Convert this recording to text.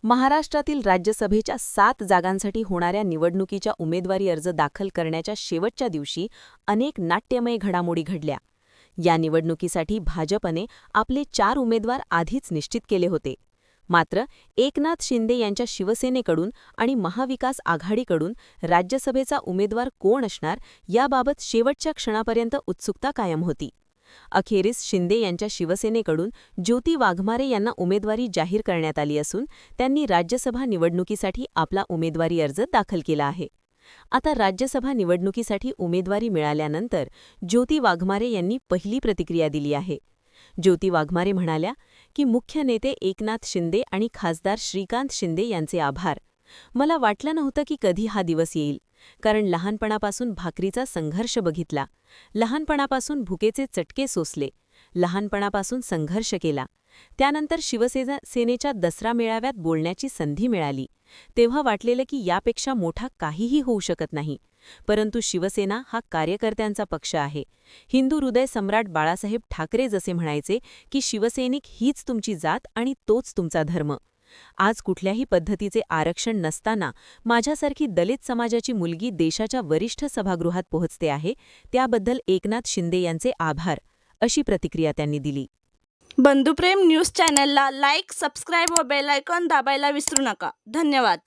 महाराष्ट्रातील राज्यसभेच्या 7 जागांसाठी होणाऱ्या निवडणुकीच्या उमेदवारी अर्ज दाखल करण्याच्या शेवटच्या दिवशी अनेक नाट्यमय घडामोडी घडल्या. या निवडणुकीसाठी भाजपने आपले 4 उमेदवार आधीच निश्चित केले होते. मात्र एकनाथ शिंदे यांच्या शिवसेनेकडून आणि महाविकास आघाडीकडून राज्यसभेचा उमेदवार कोण असणार याबाबत शेवटच्या क्षणापर्यंत उत्सुकता कायम होती. अखेरीस शिंदे यांच्या शिवसेनेकडून ज्योती वाघमारे यांना उमेदवारी जाहीर करण्यात आली असून त्यांनी राज्यसभा निवडणुकीसाठी आपला उमेदवारी अर्ज दाखल केला आहे. आता राज्यसभा निवडणुकीसाठी उमेदवारी मिळाल्यानंतर ज्योती वाघमारे यांनी पहिली प्रतिक्रिया दिली आहे. ज्योती वाघमारे म्हणाल्या की मुख्य नेते एकनाथ शिंदे आणि खासदार श्रीकांत शिंदे यांचे आभार. मला वाटलं नव्हतं की कधी हा दिवस येईल, कारण लहानपणापासून भाकरीचा संघर्ष बघितला, लहानपणापासून भुकेचे चटके सोसले, लहानपणापासून संघर्ष केला. त्यानंतर शिवसेनेच्या दसरा मेळाव्यात बोलण्याची संधी मिळाली. तेव्हा वाटलेलं की यापेक्षा मोठा काहीही होऊ शकत नाही. परंतु शिवसेना हा कार्यकर्त्यांचा पक्ष आहे. हिंदू हृदय सम्राट बाळासाहेब ठाकरे जसे म्हणायचे की शिवसैनिक हीच तुमची जात आणि तोच तुमचा धर्म. आज कुठल्याही पद्धतीचे आरक्षण नसताना माझ्यासारखी दलित समाजाची मुलगी देशाच्या वरिष्ठ सभागृहात पोहोचते आहे, त्याबद्दल एकनाथ शिंदे यांचे आभार, अशी प्रतिक्रिया त्यांनी दिली. बंधुप्रेम न्यूज चॅनलला लाईक, सबस्क्राईब व बेल आयकॉन दाबायला विसरू नका. धन्यवाद.